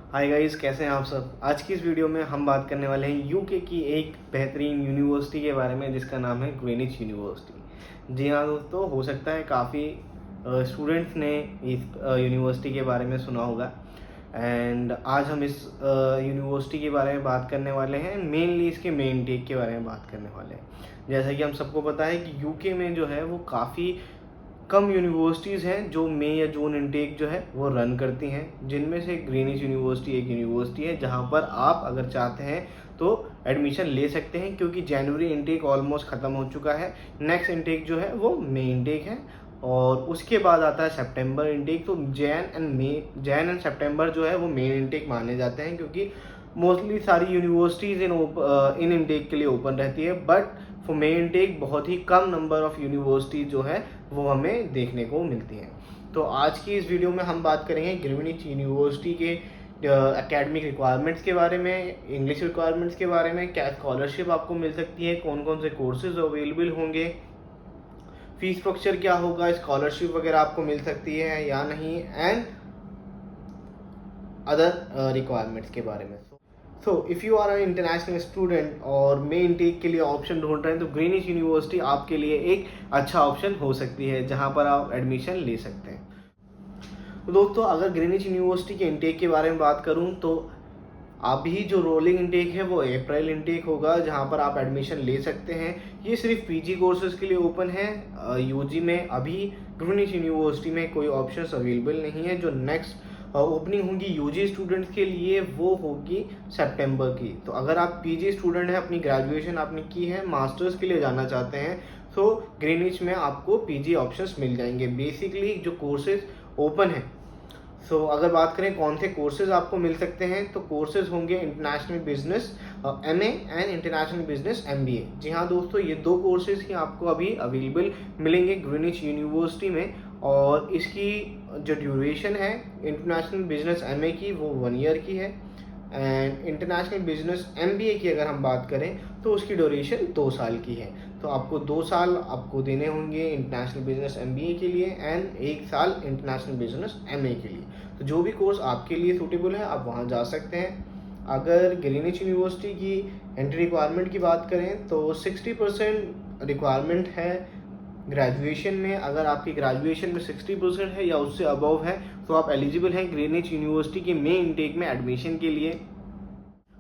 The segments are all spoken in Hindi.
हाय गाइस, कैसे हैं आप सब। आज की इस वीडियो में हम बात करने वाले हैं यूके की एक बेहतरीन यूनिवर्सिटी के बारे में जिसका नाम है ग्रीनिच यूनिवर्सिटी। जी हाँ दोस्तों, हो सकता है काफ़ी स्टूडेंट्स ने इस यूनिवर्सिटी के बारे में सुना होगा। एंड आज हम इस यूनिवर्सिटी के बारे में बात करने वाले हैं, मेनली इसके मेन टेक के बारे में बात करने वाले हैं। जैसा कि हम सबको पता है कि यूके में जो है वो काफ़ी कम यूनिवर्सिटीज़ हैं जो मई या जून इनटेक जो है वो रन करती हैं, जिनमें से ग्रीनिच यूनिवर्सिटी एक यूनिवर्सिटी है जहां पर आप अगर चाहते हैं तो एडमिशन ले सकते हैं, क्योंकि जनवरी इनटेक ऑलमोस्ट ख़त्म हो चुका है। नेक्स्ट इनटेक जो है वो मई इनटेक है और उसके बाद आता है सितंबर इनटेक। तो जैन एंड सितंबर जो है वो मेन इनटेक माने जाते हैं, क्योंकि मोस्टली सारी यूनिवर्सिटीज़ इन इनटेक के लिए ओपन रहती है। बट फॉर मेन इनटेक बहुत ही कम नंबर ऑफ़ यूनिवर्सिटीज़ जो है वो हमें देखने को मिलती हैं। तो आज की इस वीडियो में हम बात करेंगे ग्रीनिच यूनिवर्सिटी के एकेडमिक रिक्वायरमेंट्स के बारे में, इंग्लिश रिक्वायरमेंट्स के बारे में, क्या स्कॉलरशिप आपको मिल सकती है, कौन कौन से कोर्सेज अवेलेबल होंगे, फीस स्ट्रक्चर क्या होगा, स्कॉलरशिप वगैरह आपको मिल सकती है या नहीं, एंड अदर रिक्वायरमेंट्स के बारे में। So if you are an international student और मेन टेक के लिए ऑप्शन ढूंढ रहे हैं तो ग्रीनिच यूनिवर्सिटी आपके लिए एक अच्छा ऑप्शन हो सकती है जहां पर आप एडमिशन ले सकते हैं। तो दोस्तों, अगर ग्रीनिच यूनिवर्सिटी के इनटेक के बारे में बात करूं तो अभी जो रोलिंग इनटेक है वो अप्रैल इनटेक होगा, जहां पर आप एडमिशन ले सकते हैं। ये सिर्फ पीजी कोर्सेज के लिए ओपन है। यूजी में अभी ग्रीनिच यूनिवर्सिटी में कोई ऑप्शंस अवेलेबल नहीं है। जो नेक्स्ट ओपनिंग होगी यूजी स्टूडेंट्स के लिए वो होगी सितंबर की। तो अगर आप पीजी स्टूडेंट हैं, अपनी ग्रेजुएशन आपने की है, मास्टर्स के लिए जाना चाहते हैं, तो ग्रीनिच में आपको पीजी ऑप्शंस मिल जाएंगे। बेसिकली जो कोर्सेज ओपन है, अगर बात करें कौन से कोर्सेज आपको मिल सकते हैं, तो कोर्सेज होंगे international business MA and international business MBA. जी हाँ दोस्तों, ये दो कोर्सेज ही आपको अभी अवेलेबल मिलेंगे ग्रीनिच यूनिवर्सिटी में। और इसकी जो ड्यूरेशन है इंटरनेशनल बिजनेस एमए की वो 1 ईयर की है, एंड इंटरनेशनल बिजनेस एमबीए की अगर हम बात करें तो उसकी ड्यूरेशन 2 साल की है। तो आपको 2 साल आपको देने होंगे इंटरनेशनल बिजनेस एमबीए के लिए एंड 1 साल इंटरनेशनल बिजनेस एमए के लिए। तो जो भी कोर्स आपके लिए सूटेबल है आप वहाँ जा सकते हैं। अगर ग्रीनिच यूनिवर्सिटी की एंट्री रिक्वायरमेंट की बात करें तो 60% रिक्वायरमेंट है ग्रेजुएशन में। अगर आपकी ग्रेजुएशन में 60% है या उससे अबव है तो आप एलिजिबल हैं ग्रीनिच यूनिवर्सिटी के मेन इनटेक में एडमिशन के लिए।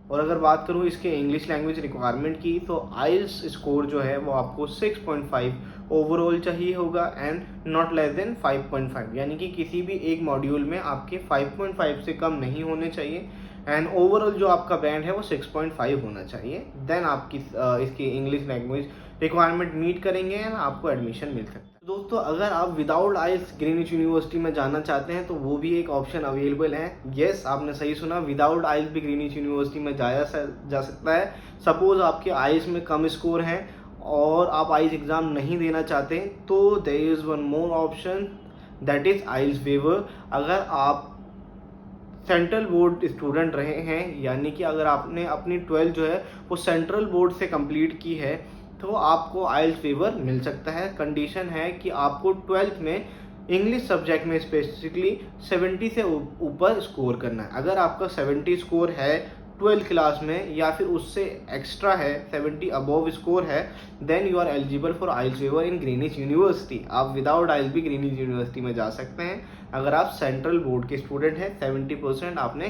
और अगर बात करूँ इसके इंग्लिश लैंग्वेज रिक्वायरमेंट की तो आइल्स स्कोर जो है वो आपको 6.5 ओवरऑल चाहिए होगा एंड नॉट लेस देन 5.5, यानी कि किसी भी एक मॉड्यूल में आपके 5.5 से कम नहीं होने चाहिए। एंड ओवरऑल जो आपका बैंड है वो 6.5 होना चाहिए। देन आपकी इसकी इंग्लिश लैंग्वेज रिक्वायरमेंट मीट करेंगे एंड आपको एडमिशन मिल सकता है। दोस्तों, अगर आप विदाउट आइल्स ग्रीनिच यूनिवर्सिटी में जाना चाहते हैं तो वो भी एक ऑप्शन अवेलेबल है। यस, आपने सही सुना, विदाउट आइल्स भी ग्रीनिच यूनिवर्सिटी में जाया जा सकता है। सपोज आपके आइल्स में कम स्कोर है और आप आइल्स एग्ज़ाम नहीं देना चाहते तो there is one more option, that is IELTS waiver. अगर आप सेंट्रल बोर्ड स्टूडेंट रहे हैं, यानी कि अगर आपने अपनी 12th जो है वो सेंट्रल बोर्ड से कंप्लीट की है, तो आपको आइल्स वेवर मिल सकता है। कंडीशन है कि आपको 12th में इंग्लिश सब्जेक्ट में स्पेसिफिकली 70 से ऊपर स्कोर करना है। अगर आपका 70 स्कोर है 12th क्लास में या फिर उससे एक्स्ट्रा है, 70 अबव स्कोर है, then you are eligible for IELTS waiver in Greenwich University. आप विदाउट आइल्स भी ग्रीनिच यूनिवर्सिटी में जा सकते हैं अगर आप सेंट्रल बोर्ड के स्टूडेंट हैं, 70% आपने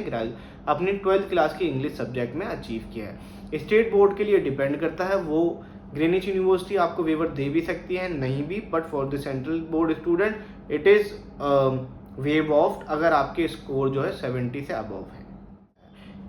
अपनी 12th क्लास की इंग्लिश सब्जेक्ट में अचीव किया है। स्टेट बोर्ड के लिए डिपेंड करता है, वो ग्रीनिच यूनिवर्सिटी आपको वेवर दे भी सकती है, नहीं भी, but for the central board student it is wave of अगर आपके स्कोर जो है 70 से अबव है।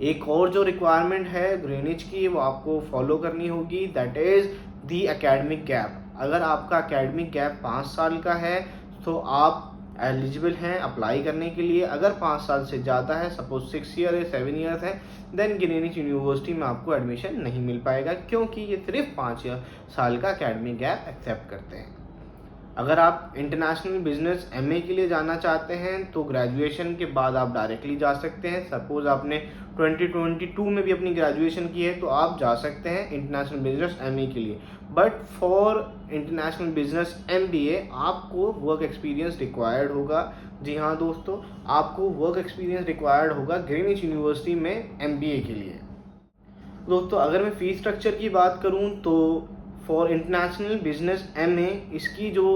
एक और जो रिक्वायरमेंट है ग्रीनिच की वो आपको फॉलो करनी होगी, that is the academic gap. अगर आपका एकेडमिक गैप 5 साल का है तो आप एलिजिबल हैं अप्लाई करने के लिए। अगर 5 साल से ज़्यादा है, सपोज 6 ईयर है, 7 ईयर्स है, देन ग्रीनिच यूनिवर्सिटी में आपको एडमिशन नहीं मिल पाएगा, क्योंकि ये सिर्फ 5 साल का एकेडमिक गैप एक्सेप्ट करते हैं। अगर आप इंटरनेशनल बिजनेस एमए के लिए जाना चाहते हैं तो ग्रेजुएशन के बाद आप डायरेक्टली जा सकते हैं। सपोज आपने 2022 में भी अपनी ग्रेजुएशन की है तो आप जा सकते हैं इंटरनेशनल बिजनेस एमए के लिए। But for international business MBA आपको वर्क एक्सपीरियंस रिक्वायर्ड होगा। जी हाँ दोस्तों, आपको वर्क एक्सपीरियंस रिक्वायर्ड होगा ग्रीनिच यूनिवर्सिटी में एमबीए के लिए। दोस्तों अगर मैं फ़ीस स्ट्रक्चर की बात करूं तो फॉर इंटरनेशनल बिजनेस एमए इसकी जो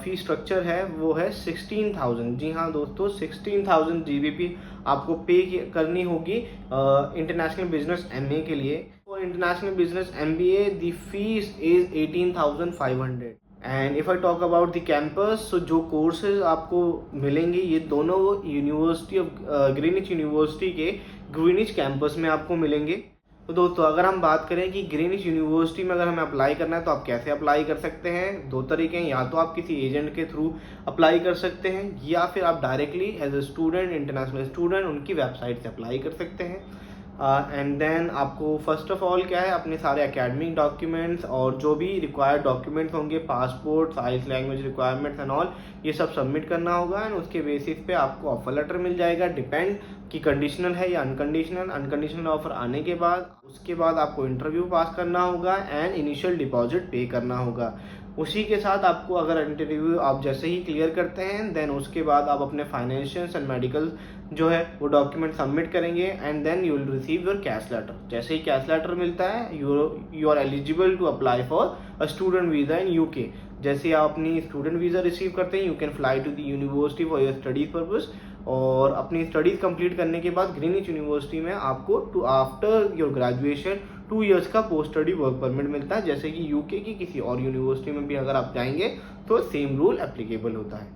फ़ीस स्ट्रक्चर है वो है 16,000। जी हाँ दोस्तों, 16,000 GBP आपको पे करनी होगी इंटरनेशनल बिजनेस एमए के लिए। For international business MBA the fees is 18,500। And if I talk about the campus, तो जो कोर्सेज आपको मिलेंगे ये दोनों यूनिवर्सिटी ऑफ ग्रीनिच यूनिवर्सिटी के ग्रीनिच कैंपस में आपको मिलेंगे। तो दोस्तों अगर हम बात करें कि ग्रीनिच यूनिवर्सिटी में अगर हमें अप्लाई करना है तो आप कैसे अप्लाई कर सकते हैं, दो तरीके हैं। या तो आप किसी एजेंट के थ्रू अप्लाई कर सकते हैं या फिर आप directly as a student, international student उनकी वेबसाइट से अप्लाई कर सकते हैं। एंड देन आपको फर्स्ट ऑफ ऑल क्या है, अपने सारे एकेडमिक डॉक्यूमेंट्स और जो भी रिक्वायर्ड डॉक्यूमेंट्स होंगे, passport size, language requirements and all, ये सब सबमिट करना होगा। एंड उसके बेसिस पे आपको ऑफर लेटर मिल जाएगा। डिपेंड कि कंडीशनल है या अनकंडीशनल। अनकंडीशनल ऑफर आने के बाद उसके बाद आपको इंटरव्यू पास करना होगा एंड इनिशियल डिपॉजिट पे करना होगा। उसी के साथ आपको अगर इंटरव्यू आप जैसे ही क्लियर करते हैं देन उसके बाद आप अपने फाइनेंशियल्स एंड मेडिकल जो है वो डॉक्यूमेंट सबमिट करेंगे and then you will receive your CAS letter. जैसे ही कैश लेटर मिलता है you are eligible to apply for a student visa in UK. जैसे आप अपनी स्टूडेंट वीज़ा रिसीव करते हैं you can fly to the university for your studies purpose. और अपनी स्टडीज़ कंप्लीट करने के बाद ग्रीनिच यूनिवर्सिटी में आपको to after your graduation 2 years का पोस्ट स्टडी वर्क परमिट मिलता है। जैसे कि यूके की किसी और यूनिवर्सिटी में भी अगर आप जाएंगे तो सेम रूल एप्लीकेबल होता है।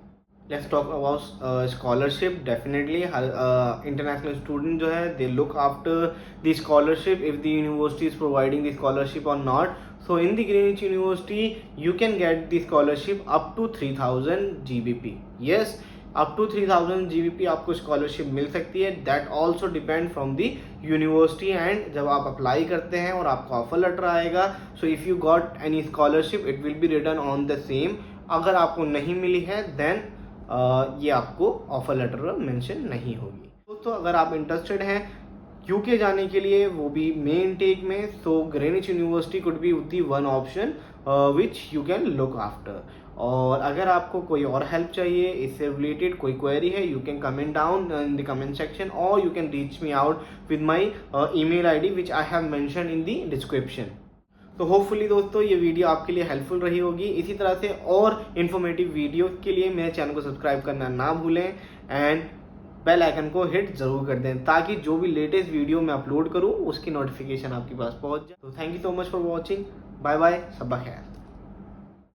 Let's talk about scholarship. Definitely her international student जो है they look after the scholarship if the university is providing the scholarship और not. So in the Greenwich University you can get the scholarship up to 3,000 GBP. Yes, up to 3,000 GBP आपको स्कॉलरशिप मिल सकती है। That also depend from the university. And जब आप अप्लाई करते हैं और आपको ऑफर लेटर आएगा, so if you got any scholarship it will be written on the same. अगर आपको नहीं मिली है देन ये आपको ऑफर लेटर में मेंशन नहीं होगी। दोस्तों अगर आप इंटरेस्टेड हैं यूके जाने के लिए वो भी मेन टेक में, so Greenwich university could be the one option which you can look after. और अगर आपको कोई और हेल्प चाहिए इससे रिलेटेड, कोई क्वेरी है, you can comment down in the comment section और you can reach me out with my email ID which I have mention in the description. तो होपफुली दोस्तों ये वीडियो आपके लिए हेल्पफुल रही होगी। इसी तरह से और इन्फॉर्मेटिव वीडियो के लिए मेरे चैनल को सब्सक्राइब करना ना भूलें एंड बेल आइकन को हिट जरूर कर दें ताकि जो भी लेटेस्ट वीडियो मैं अपलोड करूं उसकी नोटिफिकेशन आपके पास पहुंच जाए। तो thank you so much for watching. Bye bye, सब खैर।